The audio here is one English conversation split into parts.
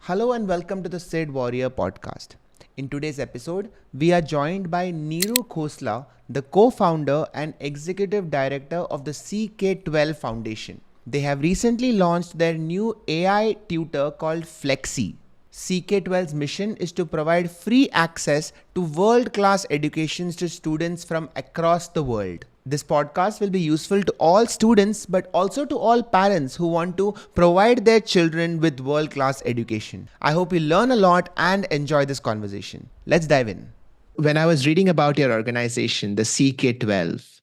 Hello and welcome to the Warrior podcast. In today's episode, we are joined by Neeru Khosla, the co-founder and executive director of the CK12 Foundation. They have recently launched their new AI tutor called Flexi. CK12's mission is to provide free access to world-class educations to students from across the world. This podcast will be useful to all students but also to all parents who want to provide their children with world-class education. I hope you learn a lot and enjoy this conversation. Let's dive in. When I was reading about your organization, the CK12,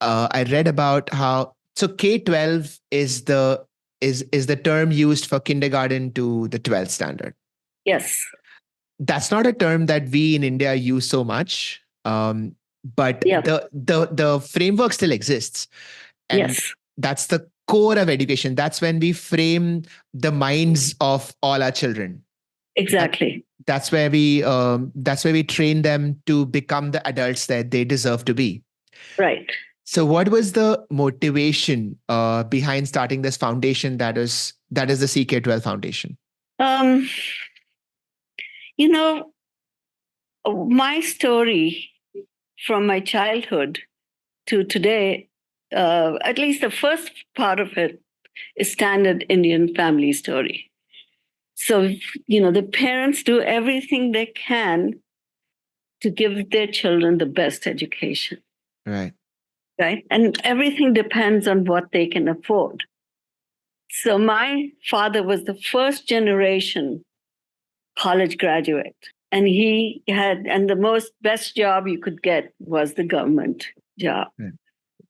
I read about how K12 is the term used for kindergarten to the 12th standard. Yes. That's not a term that we in India use so much. But Yeah. the framework still exists. And Yes. that's the core of education. That's when we frame the minds of all our children. Exactly. That's where we train them to become the adults that they deserve to be. Right. So what was the motivation behind starting this foundation that is the CK12 Foundation? My story from my childhood to today, at least the first part of it, is standard Indian family story. So, the parents do everything they can to give their children the best education. Right. Right. And everything depends on what they can afford. So my father was the first generation college graduate. And the most best job you could get was the government job. Right.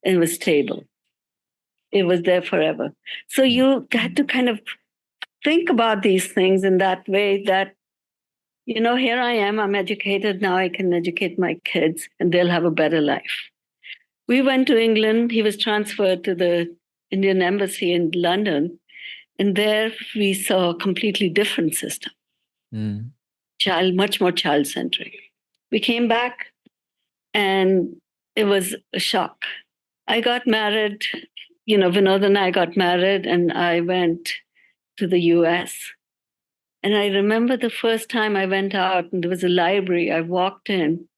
It was stable. It was there forever. So you had to kind of think about these things in that way that, here I am, I'm educated, now I can educate my kids and they'll have a better life. We went to England. He was transferred to the Indian Embassy in London. And there we saw a completely different system. Much more child-centric. We came back and it was a shock. I got married, Vinod and I got married and I went to the US. And I remember the first time I went out and there was a library. I walked in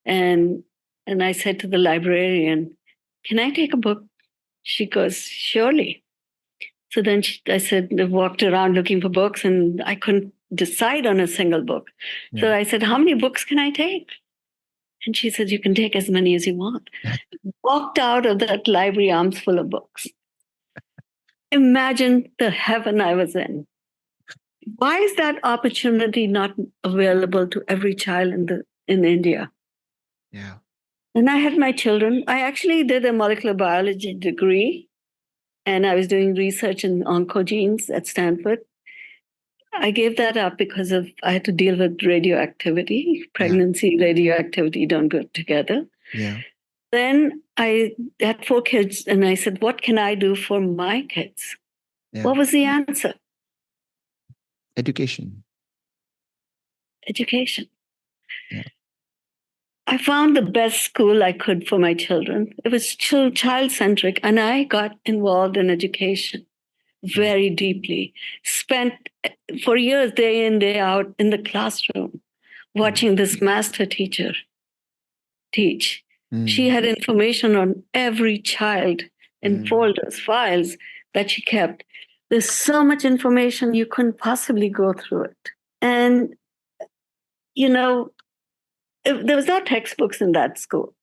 and I said to the librarian, "Can I take a book?" She goes, "Surely." So then I walked around looking for books and I couldn't decide on a single book. Yeah. So I said, "How many books can I take?" And she said, "You can take as many as you want." Walked out of that library, arms full of books. Imagine the heaven I was in. Why is that opportunity not available to every child in India? Yeah. And I had my children. I actually did a molecular biology degree, and I was doing research in oncogenes at Stanford. I gave that up because I had to deal with radioactivity. Pregnancy, radioactivity don't go together. Yeah. Then I had 4 kids, and I said, "What can I do for my kids?" Yeah. What was the answer? Education. Education. Yeah. I found the best school I could for my children. It was child-centric, and I got involved in education very deeply. Spent for years, day in, day out, in the classroom, watching this master teacher teach. She had information on every child in folders, files that she kept. There's so much information, you couldn't possibly go through it. And, there was no textbooks in that school.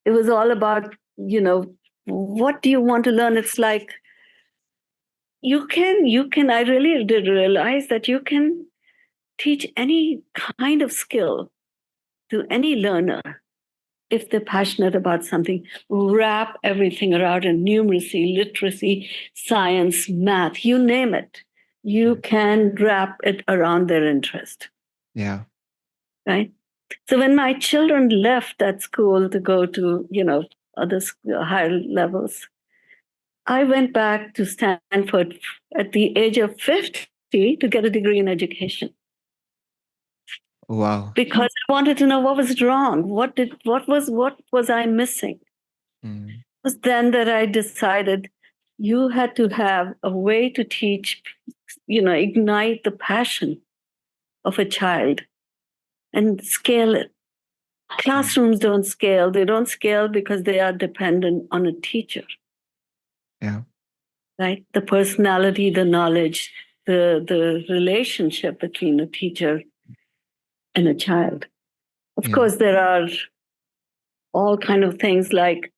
It was all about, what do you want to learn? It's like, you can, I really did realize that you can teach any kind of skill to any learner if they're passionate about something. Wrap everything around in numeracy, literacy, science, math, you name it. You can wrap it around their interest. Yeah. Right? So when my children left that school to go to, other higher levels, I went back to Stanford at the age of 50 to get a degree in education. Wow. Because I wanted to know what was wrong. What was I missing? It was then that I decided you had to have a way to teach, ignite the passion of a child and scale it. Classrooms don't scale. They don't scale because they are dependent on a teacher, Yeah. right? The personality, the knowledge, the relationship between a teacher and a child. Of Yeah. course, there are all kind of things like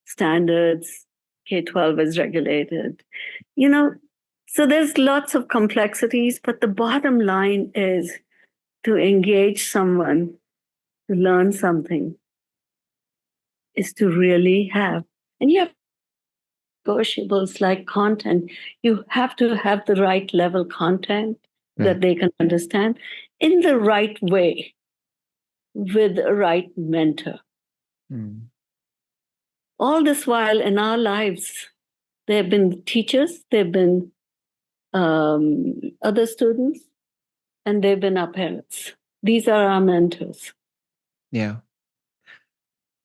standards. K-12 is regulated, you know. So there's lots of complexities, but the bottom line is to engage someone to learn something is to really have, and you have negotiables like content. You have to have the right level content Right. that they can understand in the right way with the right mentor. Mm. All this while in our lives, there have been teachers, there have been other students, and they've been our parents. These are our mentors. Yeah.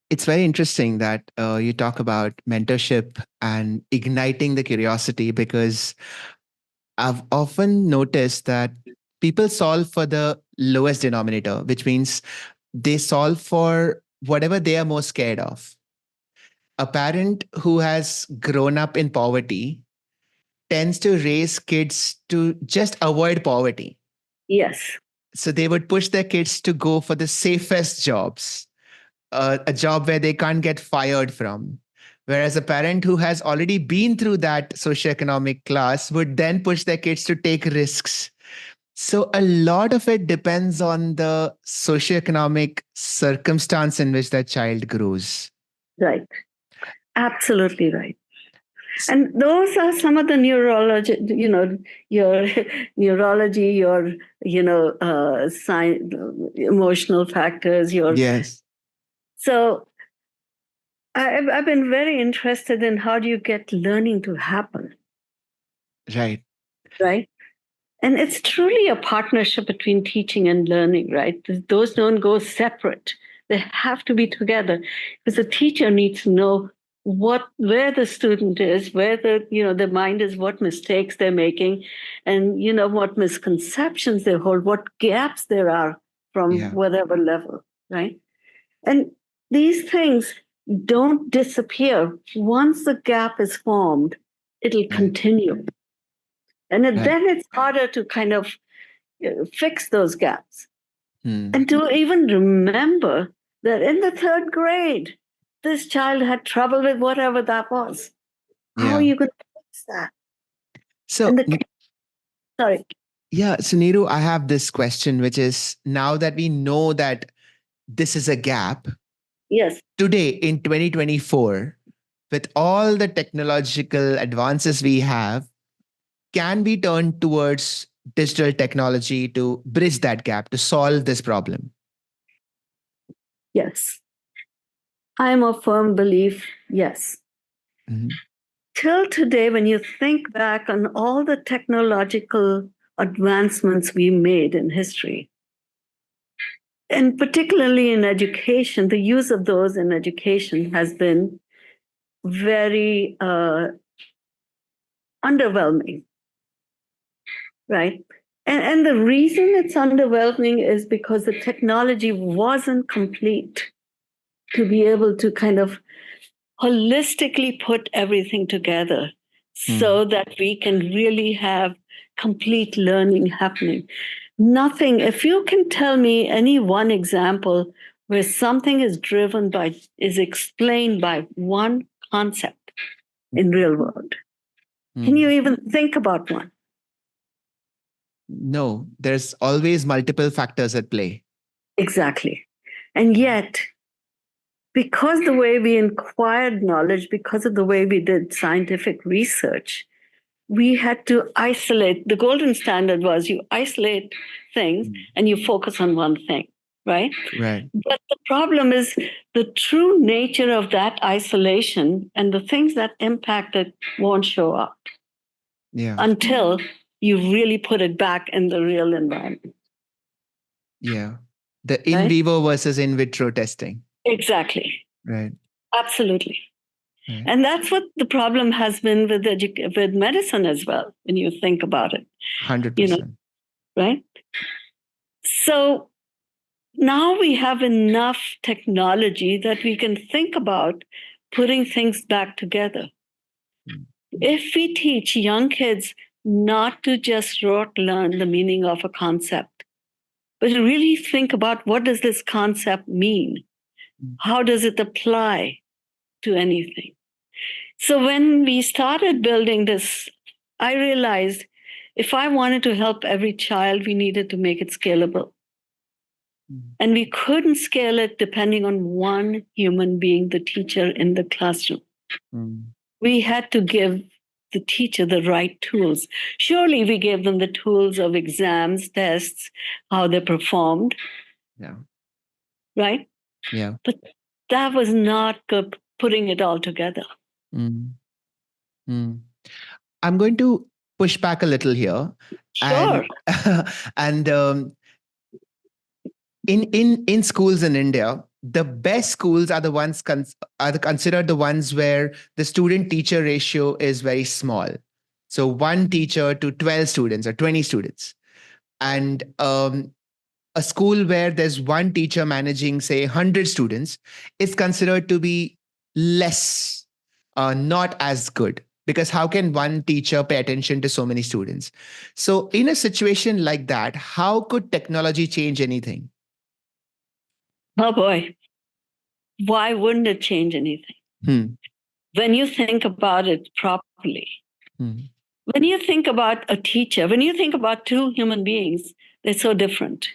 It's very interesting that you talk about mentorship and igniting the curiosity, because I've often noticed that people solve for the lowest denominator, which means they solve for whatever they are most scared of. A parent who has grown up in poverty tends to raise kids to just avoid poverty. Yes, So they would push their kids to go for the safest jobs, a job where they can't get fired from. Whereas a parent who has already been through that socioeconomic class would then push their kids to take risks. So a lot of it depends on the socioeconomic circumstance in which that child grows. right. Absolutely right. And those are some of the neurology, your neurology, your, emotional factors, your. Yes. So I've been very interested in how do you get learning to happen, Right. right? And it's truly a partnership between teaching and learning, right? Those don't go separate. They have to be together because the teacher needs to know where the student is, where the mind is, what mistakes they're making, and what misconceptions they hold, what gaps there are from Yeah. whatever level, right? And these things don't disappear. Once the gap is formed, it'll Right. continue. And Right. then it's harder to kind of fix those gaps. Hmm. And to even remember that in the third grade, this child had trouble with whatever that was. How are Yeah. you going to fix that? And So sorry, yeah, so Neeru, I have this question, which is, now that we know that this is a gap, yes, today in 2024, with all the technological advances we have, can we turn towards digital technology to bridge that gap, to solve this problem? yes. I'm a firm belief, yes. Mhm. Till today, when you think back on all the technological advancements we made in history, and particularly in education, the use of those in education has been very underwhelming, right? And the reason it's underwhelming is because the technology wasn't complete to be able to kind of holistically put everything together so that we can really have complete learning happening. Nothing, if you can tell me any one example where something is explained by one concept in real world, can you Hmm. even think about one? No, there's always multiple factors at play. Exactly. And yet, because the way we acquired knowledge, because of the way we did scientific research, we had to isolate. The golden standard was you isolate things and you focus on one thing, right? Right. But the problem is the true nature of that isolation and the things that impact it won't show up Yeah. until you really put it back in the real environment. Yeah. The in Right? vivo versus in vitro testing. Exactly. Right. Absolutely. Right. And that's what the problem has been with with medicine as well, when you think about it, 100%. right? So now we have enough technology that we can think about putting things back together. Mm. If we teach young kids not to just rote learn the meaning of a concept, but to really think about what does this concept mean? How does it apply to anything? So when we started building this, I realized if I wanted to help every child, we needed to make it scalable. And we couldn't scale it depending on one human being, the teacher in the classroom. Mm. We had to give the teacher the right tools. Surely we gave them the tools of exams, tests, how they performed, Yeah. right? Yeah. But that was not good, putting it all together. Mm. Mm. I'm going to push back a little here, Sure. and and in schools in India, the best schools are the ones considered the ones where the student teacher ratio is very small. So one teacher to 12 students or 20 students, and a school where there's one teacher managing, say, 100 students is considered to be less, not as good. Because how can one teacher pay attention to so many students? So, in a situation like that, how could technology change anything? Oh boy, why wouldn't it change anything? Hmm. When you think about it properly, Hmm. when you think about a teacher, when you think about two human beings, they're so different.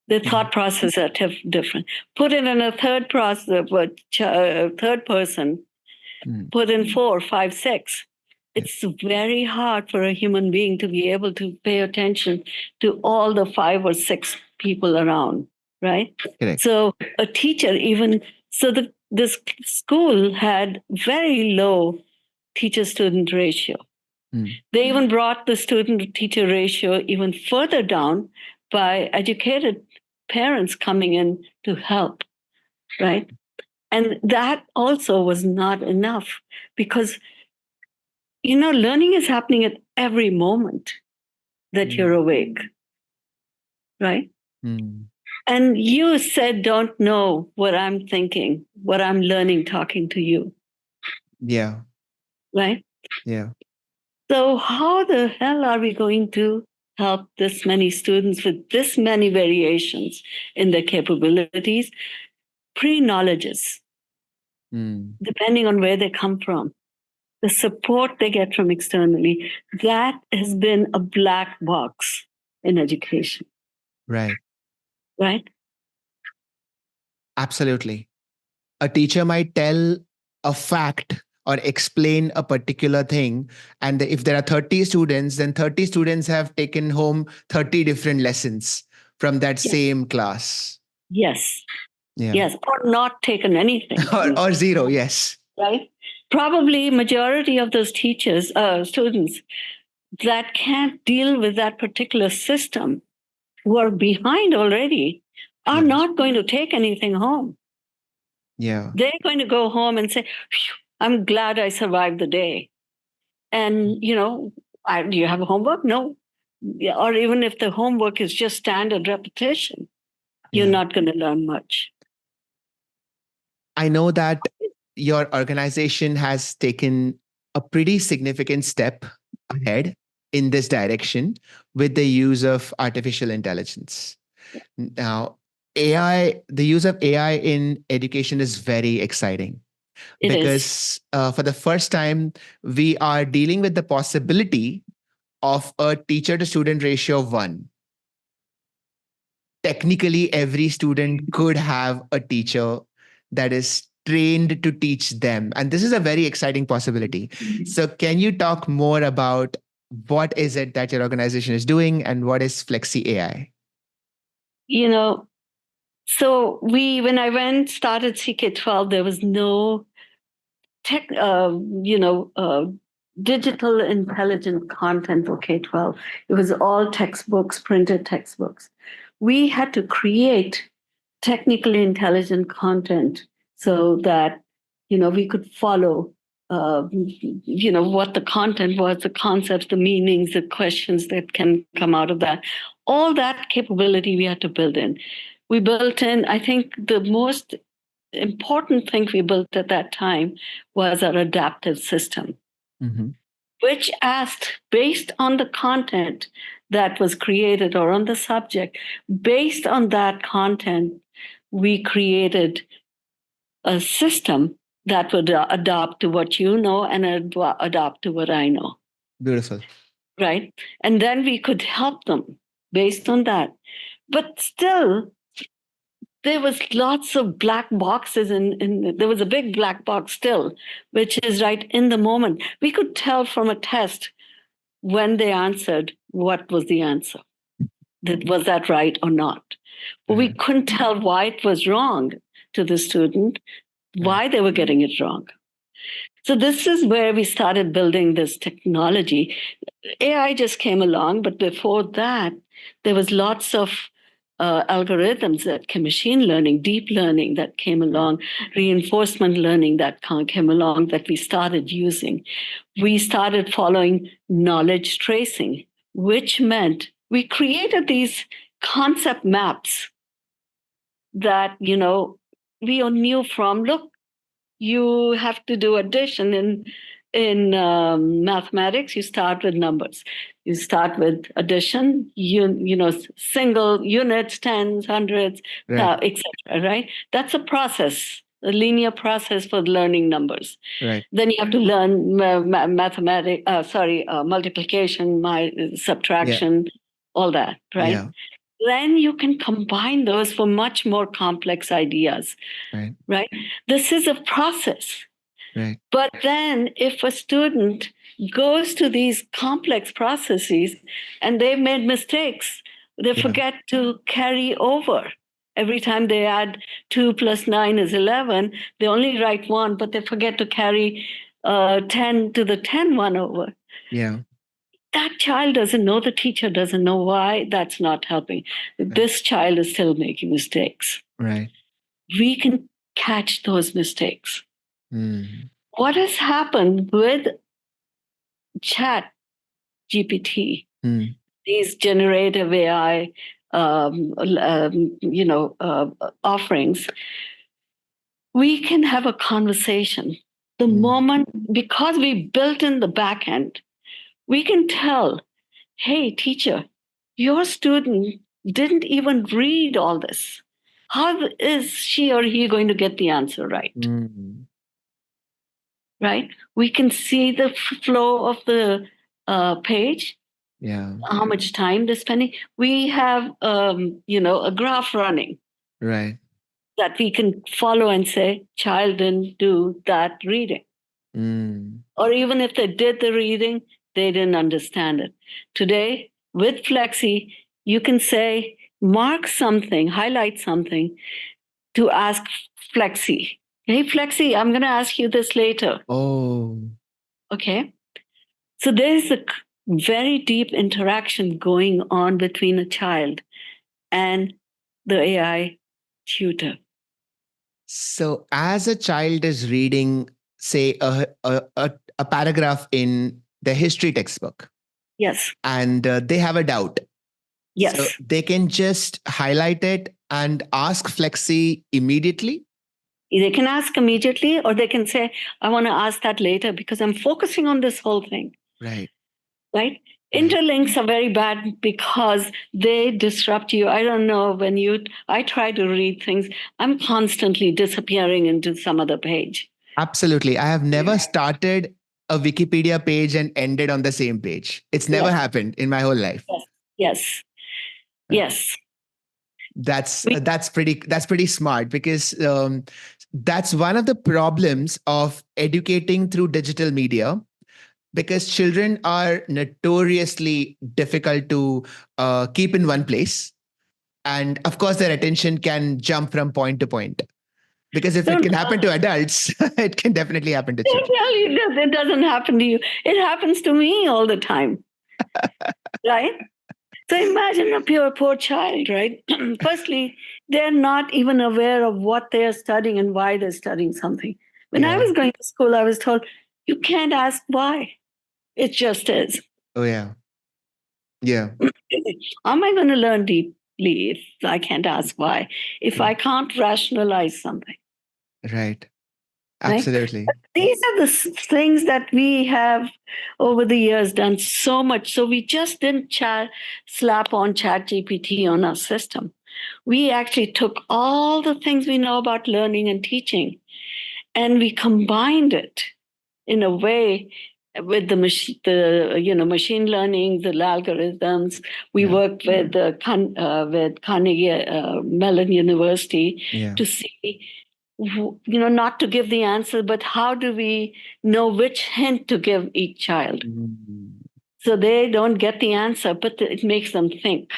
Their thought process are different. Put it in a third person, Hmm. put in four, five, six. It's very hard for a human being to be able to pay attention to all the five or six people around, right? Correct. So a teacher, even so, this school had very low teacher-student ratio. Hmm. They even brought the student-to-teacher ratio even further down by educated parents coming in to help, right? And that also was not enough because, learning is happening at every moment that you're awake, right? Hmm. And you said, don't know what I'm thinking, what I'm learning talking to you, Yeah. right? Yeah. So, how the hell are we going to help this many students with this many variations in their capabilities, pre-knowledges, Hmm. depending on where they come from, the support they get from externally? That has been a black box in education, Right. right? Absolutely. A teacher might tell a fact or explain a particular thing, and if there are 30 students, then 30 students have taken home 30 different lessons from that Yes. same class. Yes. Yeah. Yes. Or not taken anything. or zero. Yes. Right? Probably majority of those teachers, students that can't deal with that particular system, who are behind already, are Yeah. not going to take anything home. Yeah. They're going to go home and say, I'm glad I survived the day. And, do you have homework? No. Yeah, or even if the homework is just standard repetition, you're Yeah. not going to learn much. I know that your organization has taken a pretty significant step ahead in this direction with the use of artificial intelligence. Now, the use of AI in education is very exciting It is. because for the first time, we are dealing with the possibility of a teacher to student ratio of one. Technically, every student could have a teacher that is trained to teach them. And this is a very exciting possibility. So, can you talk more about what is it that your organization is doing and what is Flexi AI? You know, so when I started CK12, there was no tech, digital intelligent content for K-12. It was all textbooks, printed textbooks. We had to create technically intelligent content so that, we could follow what the content was, the concepts, the meanings, the questions that can come out of that. All that capability we had to build in. We built in, I think the most important thing we built at that time was our adaptive system, which asked, based on the content that was created or on the subject, based on that content, we created a system that would adapt to what you know and adapt to what I know. Beautiful. Right. And then we could help them based on that. But still, there was lots of black boxes there was a big black box still, which is right in the moment. We could tell from a test when they answered what was the answer. Was that right or not? But we couldn't tell why it was wrong to the student, why they were getting it wrong. So this is where we started building this technology. AI just came along, but before that, there was lots of algorithms that came, machine learning, deep learning that came along, reinforcement learning that came along that we started using. We started following knowledge tracing, which meant we created these concept maps that, we all knew from, look, you have to do addition in mathematics. You start with numbers. You start with addition. Single units, tens, hundreds, etc. Right? That's a process, a linear process for learning numbers. Right. Then you have to learn mathematics. Multiplication, subtraction, all that. Right. Yeah. Then you can combine those for much more complex ideas. Right? This is a process. Right. But then if a student goes to these complex processes and they've made mistakes, they forget to carry over. Every time they add 2 plus 9 is 11, they only write 1, but they forget to carry 10 to the 10 over. Yeah. That child doesn't know, the teacher doesn't know why that's not helping. This child is still making mistakes. Right. We can catch those mistakes. Mm. What has happened with Chat GPT, these generative AI, offerings, we can have a conversation. The moment, because we built in the back end, we can tell, hey, teacher, your student didn't even read all this. How is she or he going to get the answer right? Right? We can see the flow of the page. Yeah. How much time they're spending. We have, a graph running. Right. That we can follow and say, child didn't do that reading. Or even if they did the reading, they didn't understand it. Today, with Flexi, you can say, mark something, highlight something to ask Flexi. Hey, Flexi, I'm going to ask you this later. Oh. Okay. So there's a very deep interaction going on between a child and the AI tutor. So as a child is reading, say, a paragraph in the history textbook. Yes. And they have a doubt. Yes. So they can just highlight it and ask Flexi immediately? They can ask immediately, or they can say, I want to ask that later because I'm focusing on this whole thing. Right. Right? Interlinks are very bad because they disrupt you. I don't know, I try to read things, I'm constantly disappearing into some other page. Absolutely. I have never started a Wikipedia page and ended on the same page. It's never happened in my whole life. Yes. That's pretty smart, because that's one of the problems of educating through digital media, because children are notoriously difficult to keep in one place. And of course, their attention can jump from point to point. Because if it can happen to adults, it can definitely happen to children. It doesn't happen to you. It happens to me all the time. Right? So imagine a poor child, right? Firstly, they're not even aware of what they're studying and why they're studying something. When I was going to school, I was told, You can't ask why. It just is. Oh, yeah. Yeah. How am I going to learn deeply if I can't ask why? If I can't rationalize something, Right. right? Absolutely. These are the things that we have over the years done so much. So we just didn't slap on Chat GPT on our system. We actually took all the things we know about learning and teaching and we combined it in a way with machine learning, the algorithms. We Yeah. worked with Carnegie Mellon University Yeah. to see, not to give the answer, but how do we know which hint to give each child Mm. so they don't get the answer, but it makes them think.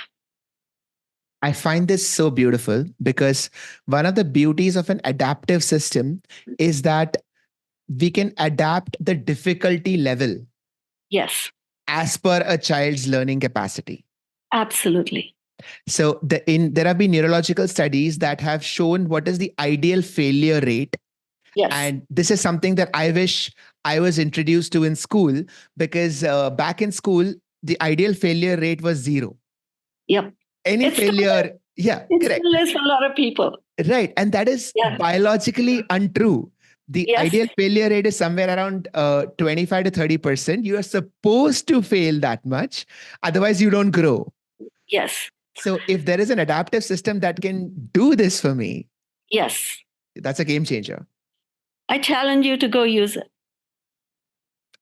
I find this so beautiful because one of the beauties of an adaptive system is that we can adapt the difficulty level Yes, as per a child's learning capacity. absolutely. So there have been neurological studies that have shown what is the ideal failure rate. Yes. And this is something that I wish I was introduced to in school, because back in school, the ideal failure rate was zero. Yep. Any It's still, failure, yeah, it correct. still is for a lot of people. Right. And that is Yeah. biologically untrue. The Yes. ideal failure rate is somewhere around 25 to 30%. You are supposed to fail that much. Otherwise, you don't grow. Yes. So if there is an adaptive system that can do this for me, Yes. that's a game changer. I challenge you to go use it.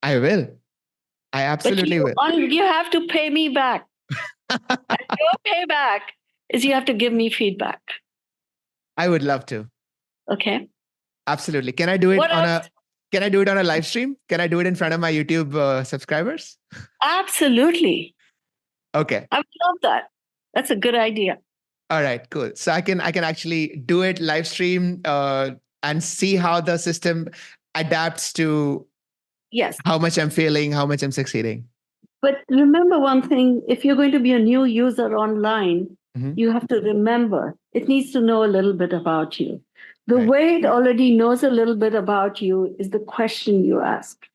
I will. I But absolutely will. you have to pay me back. And your payback is you have to give me feedback. I would love to. Okay. Absolutely. Can I do it What on else? a can I do it on a live stream? Can I do it in front of my YouTube subscribers? Absolutely. Okay. I would love that. That's a good idea. All right, cool. So I can actually do it live stream and see how the system adapts to Yes. how much I'm failing, how much I'm succeeding. But remember one thing, if you're going to be a new user online, Mhm. you have to remember it needs to know a little bit about you. The Right. way it already knows a little bit about you is the question you ask.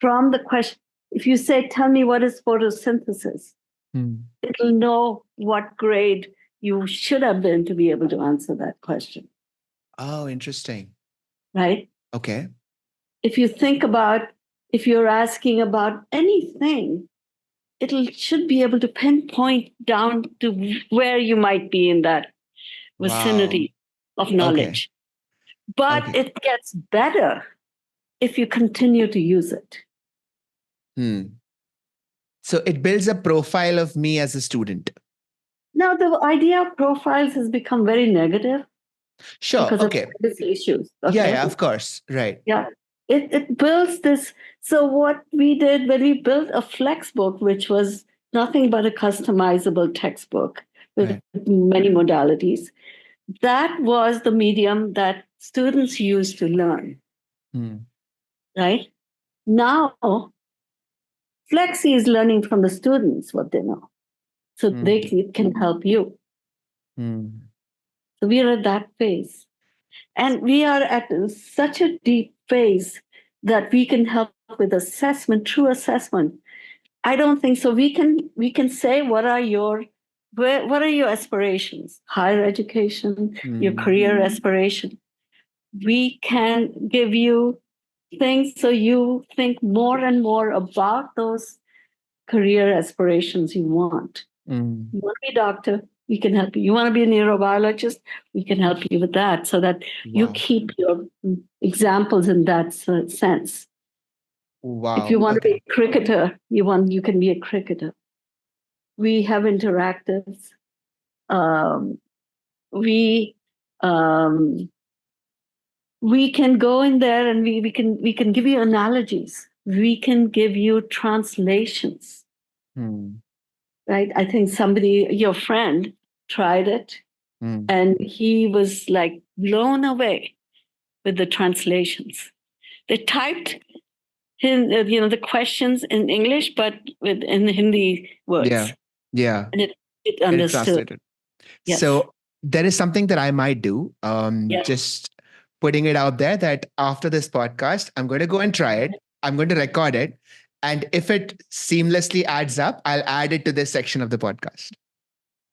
From the question, if you say, tell me what is photosynthesis, it'll know what grade you should have been to be able to answer that question, Oh, interesting. right? Okay. If you think about, if you're asking about anything, it should be able to pinpoint down to where you might be in that Wow. vicinity of Okay. knowledge. But Okay. it gets better if you continue to use it. Hmm. So it builds a profile of me as a student. Now, the idea of profiles has become very negative Sure. because of Okay. privacy issues. Yeah, Okay. yeah, of course. Right. Yeah. It builds this. So, what we did when we built a Flexbook, which was nothing but a customizable textbook with Right. many modalities, that was the medium that students used to learn, Hmm. right? Now, Flexi is learning from the students what they know. So Hmm. it can help you. Hmm. So we are at that phase. And we are at such a deep phase that we can help with assessment, true assessment. I don't think so. We can say what are your aspirations? Higher education, your Hmm. career aspiration. We can give you things so you think more and more about those career aspirations you want. Hmm. You want to be a doctor, we can help you. You want to be a neurobiologist, we can help you with that so that you Wow. keep your examples in that sense. If you Wow. want to be Okay. a cricketer, you can be a cricketer. We have interactives. Um, we um, we can go in there and we can give you analogies. We can give you translations, Hmm. right? I think somebody, your friend, tried it Hmm. and he was like blown away with the translations. They typed the questions in English, but in Hindi Yeah. words, Yeah. and it Get it understood. translated. Yes, So there is something that I might do. yes, Just putting it out there that after this podcast, I'm going to go and try it. I'm going to record it. And if it seamlessly adds up, I'll add it to this section of the podcast.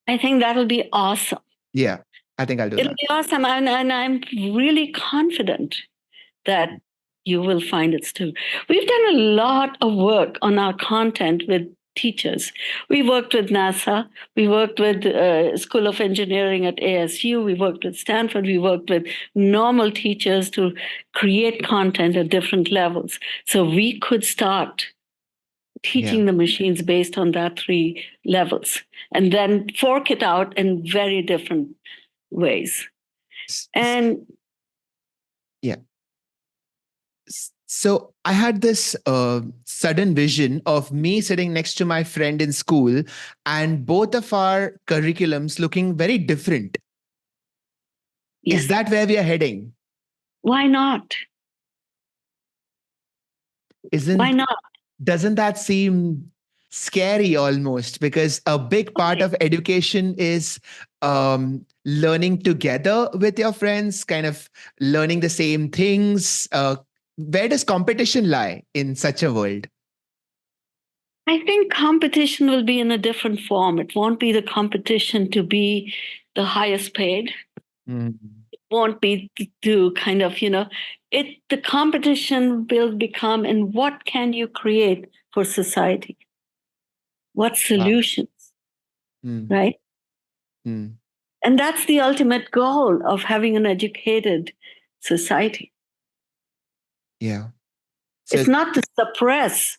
I think that'll be awesome. Yeah, I think I'll do It'll that. be awesome. And I'm really confident that you will find it too. We've done a lot of work on our content with teachers. We worked with NASA. We worked with School of Engineering at ASU. We worked with Stanford. We worked with normal teachers to create content at different levels. So we could start teaching the machines based on that 3 levels and then fork it out in very different ways. And yeah. So I had this sudden vision of me sitting next to my friend in school and both of our curriculums looking very different. yes, Is that where we are heading? why not? Why not? Doesn't that seem scary almost? Because a big part of education is learning together with your friends, kind of learning the same things. Where does competition lie in such a world? I think competition will be in a different form. It won't be the competition to be the highest paid. It won't be to kind of, the competition will become in what can you create for society? What solutions, right? And that's the ultimate goal of having an educated society. Yeah. So it's not to suppress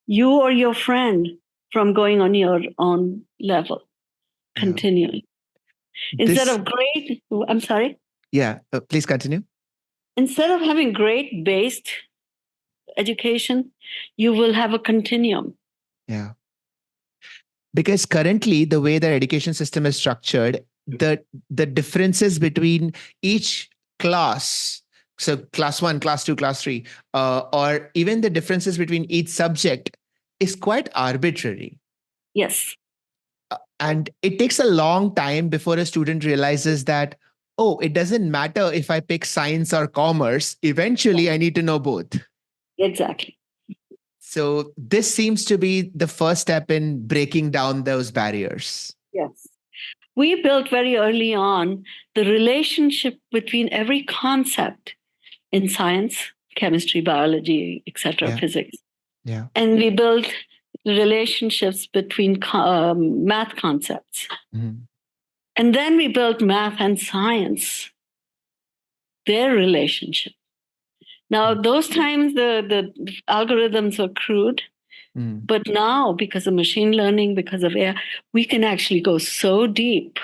you or your friend from going on your own level, continuing. Instead of grade, I'm sorry? Yeah, please continue. Instead of having grade-based education, you will have a continuum. Yeah. Because currently the way the education system is structured, the differences between each class, so class 1, class 2, class 3, or even the differences between each subject is quite arbitrary. Yes. And it takes a long time before a student realizes that, oh, it doesn't matter if I pick science or commerce, eventually I need to know both. Exactly. So this seems to be the first step in breaking down those barriers. Yes. We built very early on the relationship between every concept in science, chemistry, biology, etc., physics. Yeah. And we built relationships between math concepts. And then we built math and science, their relationship. Now, those times the algorithms were crude, but now because of machine learning, because of AI, we can actually go so deep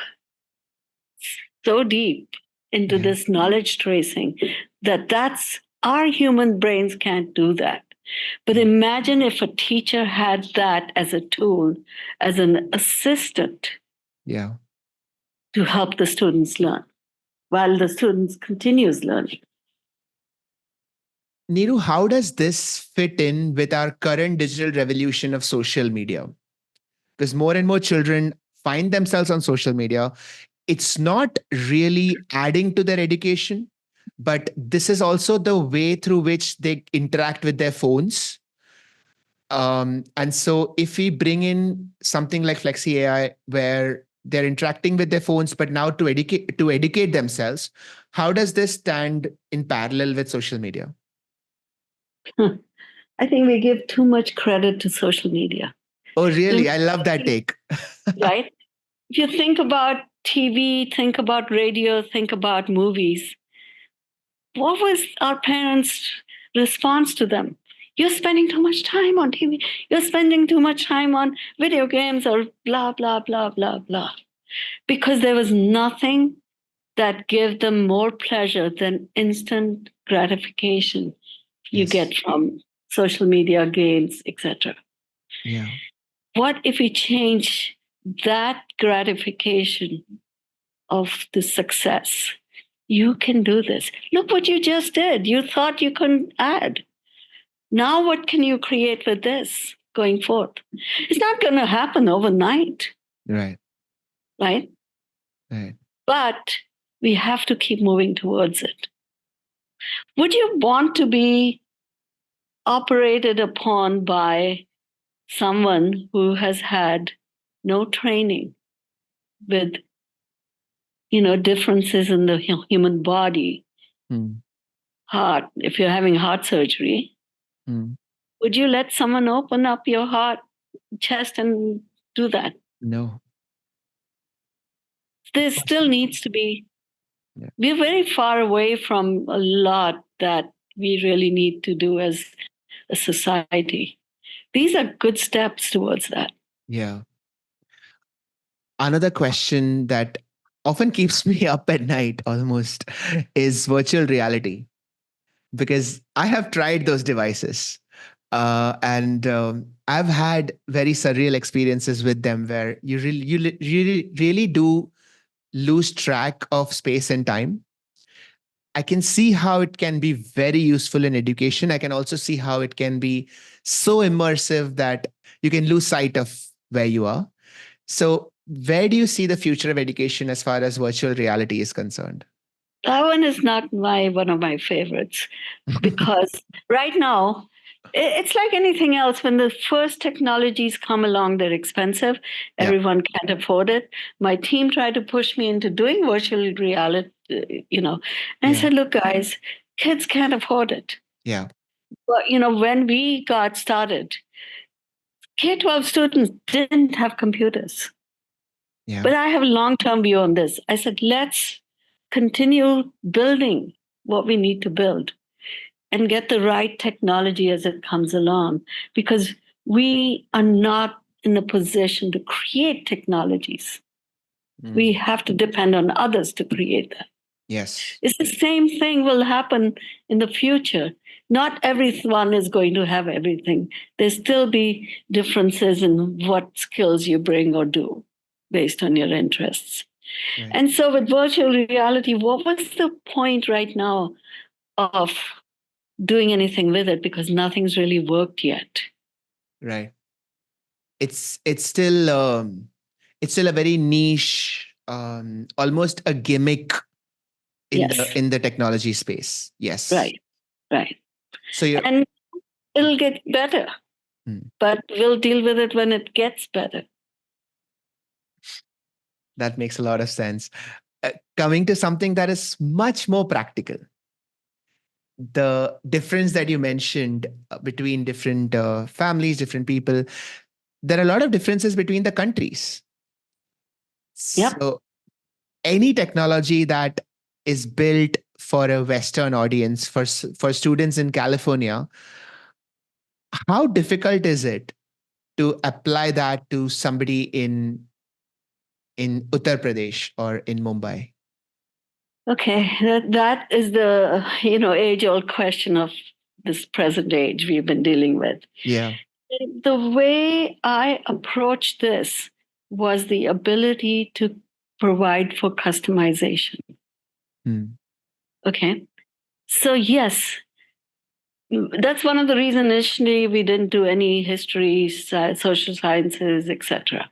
into this knowledge tracing that's our human brains can't do that. But imagine if a teacher had that as a tool, as an assistant to help the students learn while the students continues learning. Neeru, how does this fit in with our current digital revolution of social media? Because more and more children find themselves on social media. It's not really adding to their education, but this is also the way through which they interact with their phones. And so if we bring in something like Flexi AI, where they're interacting with their phones, but now to educate themselves, how does this stand in parallel with social media? I think we give too much credit to social media. Oh, really? I love that take. Right? If you think about TV, think about radio, think about movies, what was our parents' response to them? You're spending too much time on TV. You're spending too much time on video games or blah, blah, blah, blah, blah. Because there was nothing that gave them more pleasure than instant gratification you get from social media, games, etc. Yeah. What if we change that gratification of the success? You can do this. Look what you just did. You thought you couldn't add. Now, what can you create with this going forth? It's not going to happen overnight. Right. Right? Right. But we have to keep moving towards it. Would you want to be operated upon by someone who has had no training with, differences in the human body, heart? If you're having heart surgery, would you let someone open up your heart, chest, and do that? No. There still needs to be. Yeah. We're very far away from a lot that we really need to do as a society. These are good steps towards that. Yeah. Another question that often keeps me up at night almost is virtual reality, because I have tried those devices. And I've had very surreal experiences with them where really do lose track of space and time. I can see how it can be very useful in education. I can also see how it can be so immersive that you can lose sight of where you are. So, where do you see the future of education as far as virtual reality is concerned? That one is not one of my favorites because right now it's like anything else. When the first technologies come along, they're expensive. Yeah. Everyone can't afford it. My team tried to push me into doing virtual reality, and I Yeah. said, "Look, guys, kids can't afford it." Yeah. But when we got started, K-12 students didn't have computers. Yeah. But I have a long-term view on this. I said, let's continue building what we need to build and get the right technology as it comes along, because we are not in a position to create technologies. We have to depend on others to create that. Yes. It's the same thing will happen in the future. Not everyone is going to have everything. There still be differences in what skills you bring or do based on your interests. Right. And so with virtual reality, what was the point right now of doing anything with it? Because nothing's really worked yet. Right. It's still a very niche, almost a gimmick in Yes. the technology space. Yes. Right. Right. So you And it'll get better, but we'll deal with it when it gets better. That makes a lot of sense. Coming to something that is much more practical, the difference that you mentioned between different families, different people, there are a lot of differences between the countries. Yep. So, any technology that is built for a Western audience, for students in California, how difficult is it to apply that to somebody in Uttar Pradesh or in Mumbai? Okay, that is the age-old question of this present age we've been dealing with. Yeah. The way I approached this was the ability to provide for customization. Okay, so yes, that's one of the reasons initially we didn't do any history, social sciences, etc.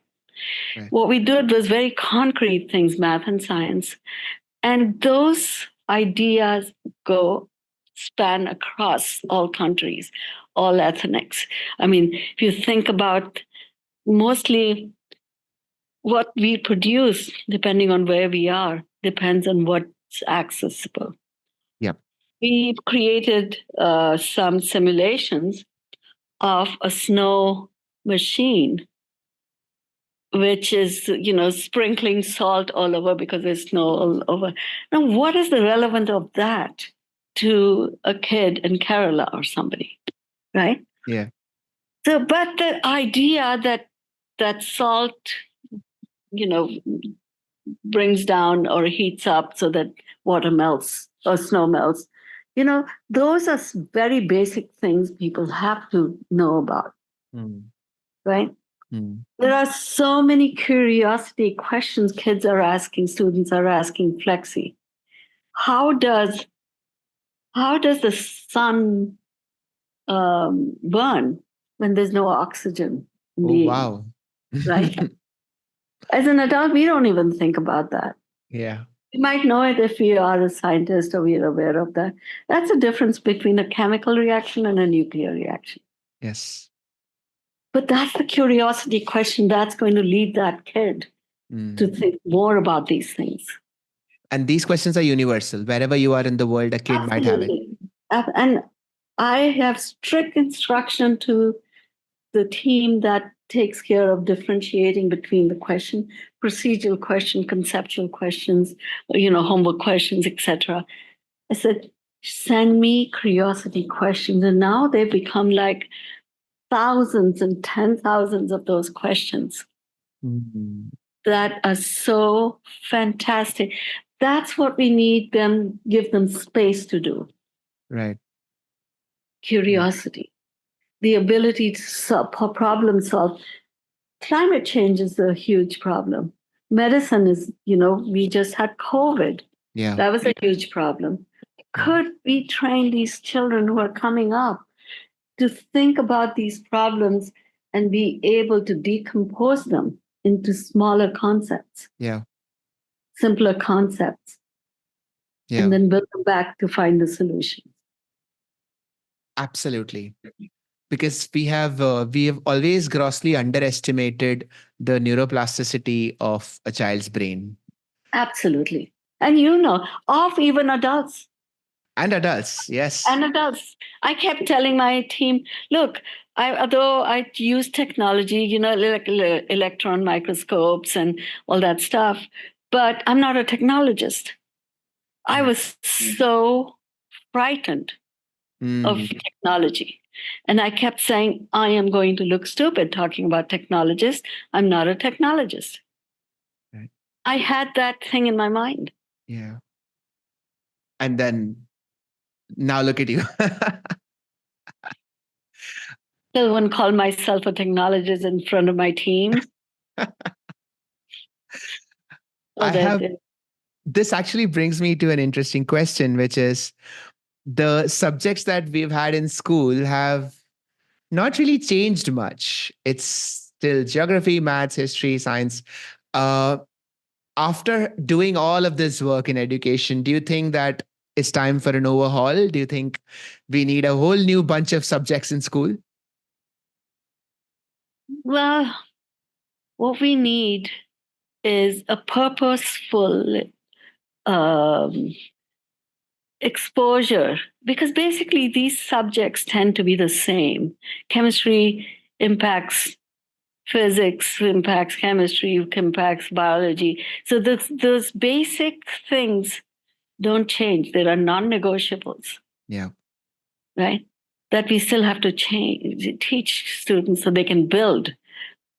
Right. What we did was very concrete things, math and science. And those ideas span across all countries, all ethnics. I mean, if you think about mostly what we produce, depending on where we are, depends on what's accessible. Yeah. We created some simulations of a snow machine, which is, sprinkling salt all over because there's snow all over. Now, what is the relevance of that to a kid in Kerala or somebody, right? Yeah. So, but the idea that salt, brings down or heats up so that water melts or snow melts, those are very basic things people have to know about, right? There are so many curiosity questions kids are asking, students are asking Flexi. How does the sun burn when there's no oxygen in Oh, the air, wow. right? As an adult, we don't even think about that. Yeah. We might know it if we are a scientist or we are aware of that. That's the difference between a chemical reaction and a nuclear reaction. Yes. But that's the curiosity question that's going to lead that kid to think more about these things. And these questions are universal. Wherever you are in the world, a kid might have it. Absolutely. And I have strict instruction to the team that takes care of differentiating between the question, procedural question, conceptual questions, homework questions, etc. I said, send me curiosity questions. And now they've become like thousands and 10,000s of those questions that are so fantastic. That's what we need them, give them space to do. Right. Curiosity, the ability to problem solve. Climate change is a huge problem. Medicine is, we just had COVID. Yeah. That was a huge problem. Could we train these children who are coming up to think about these problems and be able to decompose them into smaller concepts, Yeah. simpler concepts, Yeah. and then build them back to find the solution? Absolutely. Because we have always grossly underestimated the neuroplasticity of a child's brain. Absolutely. And of even adults. And adults, yes. And adults. I kept telling my team, look, although I use technology, like electron microscopes and all that stuff, but I'm not a technologist. I was so frightened of technology. And I kept saying, I am going to look stupid talking about technologists. I'm not a technologist. Right. I had that thing in my mind. Yeah. And then now look at you. Still wouldn't call myself a technologist in front of my team. This actually brings me to an interesting question, which is the subjects that we've had in school have not really changed much. It's still geography, maths, history, science. After doing all of this work in education, do you think that it's time for an overhaul? Do you think we need a whole new bunch of subjects in school? Well, what we need is a purposeful exposure, because basically these subjects tend to be the same. Chemistry impacts physics, impacts chemistry, impacts biology. So those basic things don't change. There are non-negotiables. Yeah. Right? That we still have to teach students so they can build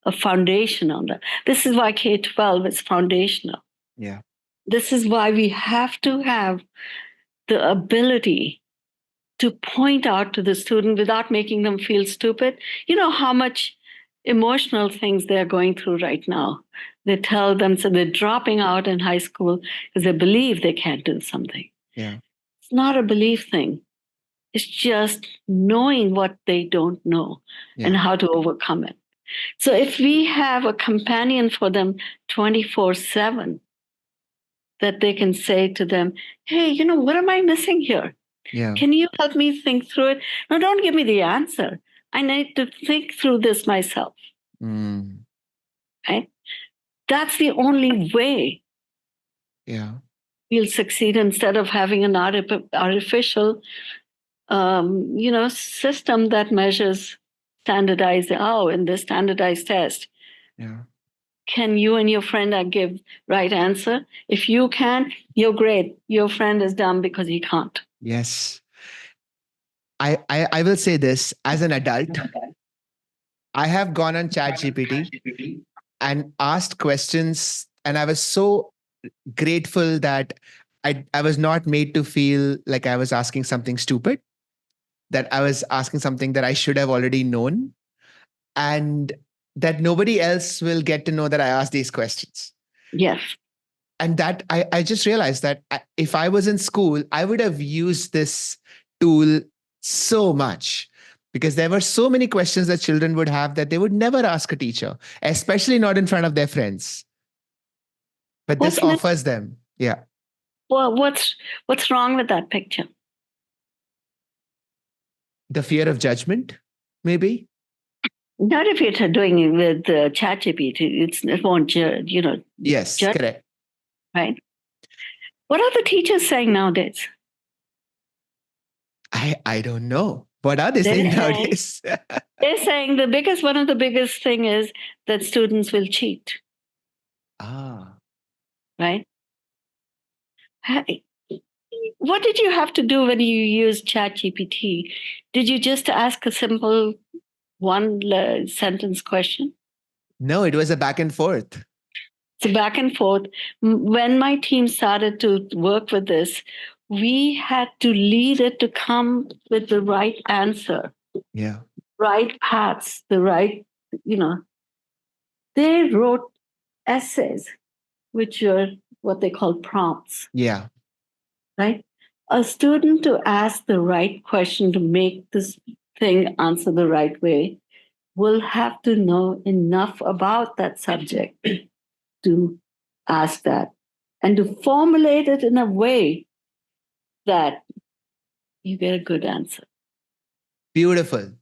a foundation on that. This is why K-12 is foundational. Yeah. This is why we have to have the ability to point out to the student without making them feel stupid. You know how much emotional things they're going through right now. They tell them, so they're dropping out in high school because they believe they can't do something. Yeah. It's not a belief thing. It's just knowing what they don't know and how to overcome it. So if we have a companion for them 24/7, that they can say to them, hey, what am I missing here? Yeah. Can you help me think through it? No, don't give me the answer. I need to think through this myself. Right? That's the only way we'll succeed, instead of having an artificial system that measures standardized. Oh, in this standardized test, can you and your friend give right answer? If you can, you're great. Your friend is dumb because he can't. Yes. I will say this as an adult. I have gone on ChatGPT and asked questions, and I was so grateful that I was not made to feel like I was asking something stupid, that I was asking something that I should have already known, and that nobody else will get to know that I asked these questions. Yes. And that I just realized that if I was in school, I would have used this tool so much, because there were so many questions that children would have that they would never ask a teacher, especially not in front of their friends. But this offers them. Yeah. Well, what's wrong with that picture? The fear of judgment, maybe? Not if you're doing it with ChatGPT. It won't Yes, judge, correct. right? What are the teachers saying nowadays? I don't know. What are they They're saying saying nowadays? they're saying one of the biggest thing is that students will cheat, Ah, right? Hey, what did you have to do when you used ChatGPT? Did you just ask a simple one sentence question? no, it was a back and forth. So back and forth. When my team started to work with this, we had to lead it to come with the right answer, Yeah. right paths, the right, you know, they wrote essays, which are what they call prompts, Yeah. right? A student to ask the right question to make this thing answer the right way will have to know enough about that subject to ask that and to formulate it in a way that you get a good answer. Beautiful.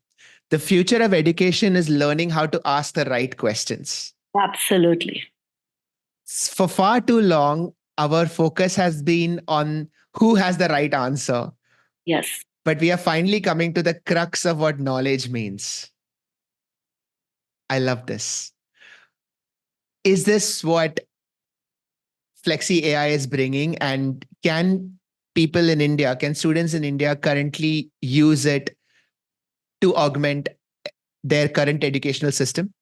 The future of education is learning how to ask the right questions. Absolutely. For far too long, our focus has been on who has the right answer, Yes. but we are finally coming to the crux of what knowledge means. I love this. Is this what Flexi AI is bringing? And can people in India, can students in India currently use it to augment their current educational system?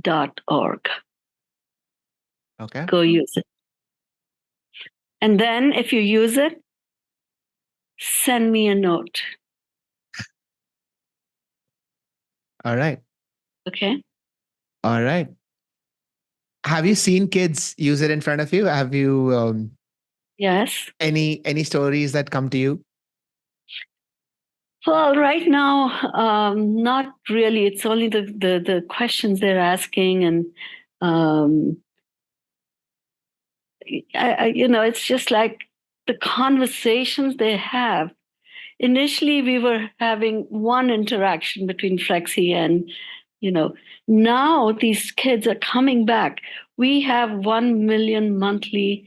FLEXI.org. Okay. Go use it. And then if you use it, send me a note. All right. Okay. All right. Have you seen kids use it in front of you? Have you Yes. any stories that come to you? Well, right now, not really. It's only the questions they're asking, and um, it's just like the conversations they have. Initially, we were having one interaction between Flexi and, you know, now these kids are coming back. We have 1 million monthly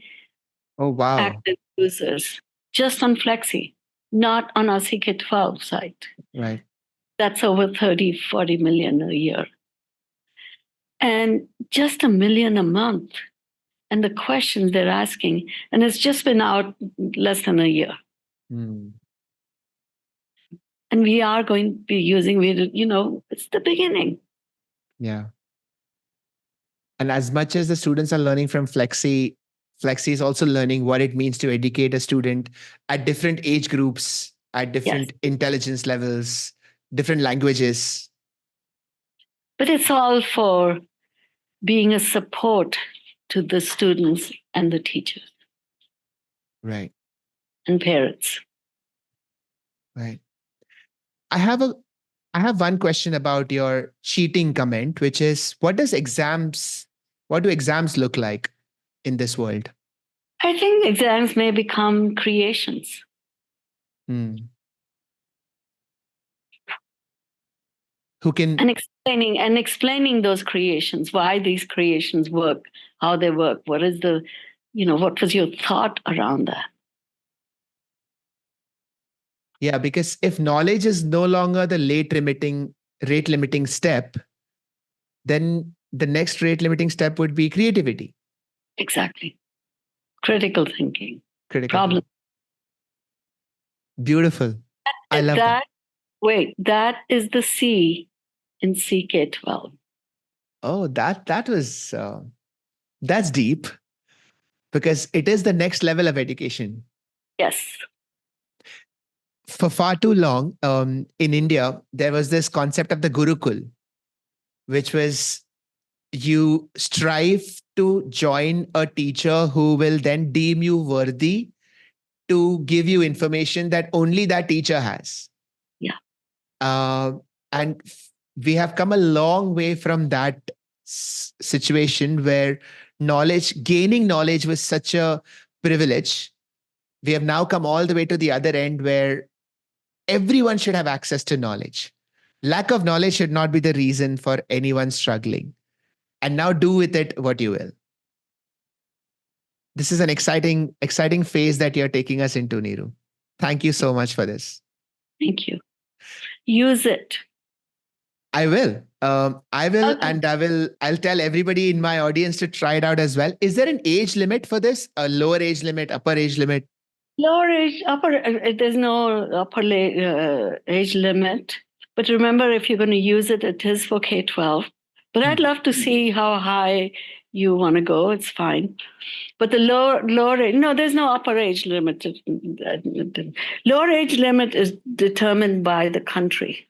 Oh, wow. active users just on Flexi, not on our CK12 site. Right. That's over 30, 40 million a year. And just a million a month. And the questions they're asking, and it's just been out less than a year. Hmm. And we are going to be using it, it's the beginning. Yeah. And as much as the students are learning from Flexi, Flexi is also learning what it means to educate a student at different age groups, at Yes. different intelligence levels, different languages. But it's all for being a support to the students and the teachers Right. and parents. Right. I have a I have one question about your cheating comment, which is what do exams look like in this world? I think exams may become creations Hmm. Who and can, explaining those creations, why these creations work, how they work, what was your thought around that? yeah, because if knowledge is no longer the rate limiting step, then the next rate limiting step would be creativity, Exactly. Critical thinking, critical problem. thinking. Beautiful. I love that. That is the C in CK12. Oh, that's deep because it is the next level of education. Yes. For far too long, in India, there was this concept of the Gurukul, which was you strive to join a teacher who will then deem you worthy to give you information that only that teacher has. Yeah. Uh, and we have come a long way from that situation where gaining knowledge was such a privilege. We have now come all the way to the other end where everyone should have access to knowledge. Lack of knowledge should not be the reason for anyone struggling. And now do with it what you will. This is an exciting phase that you're taking us into, Neeru. Thank you so much for this. Thank you. Use it. I will. I will, Okay. and I'll tell everybody in my audience to try it out as well. Is there an age limit for this? A lower age limit, upper age limit? Lower age, there's no upper age limit. But remember, if you're going to use it, it is for K-12. But I'd love to see how high you want to go. It's fine. But the lower age, no, there's no upper age limit. Lower age limit is determined by the country.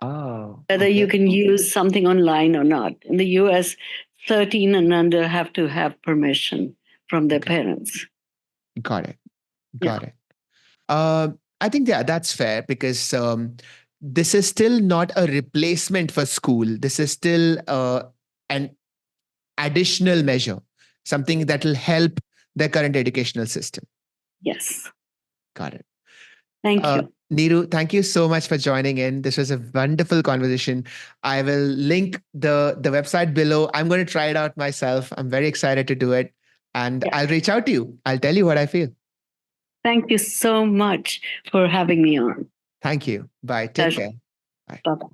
Oh, Whether you can use something online or not. In the US, 13 and under have to have permission from their parents. Got it. Got it. I think that's fair because this is still not a replacement for school. This is still an additional measure, something that will help the current educational system. Yes. Got it. Thank you. Neeru, thank you so much for joining in. This was a wonderful conversation. I will link the website below. I'm going to try it out myself. I'm very excited to do it. And I'll reach out to you. I'll tell you what I feel. Thank you so much for having me on. Thank you. Bye. Take care. Bye. Bye-bye.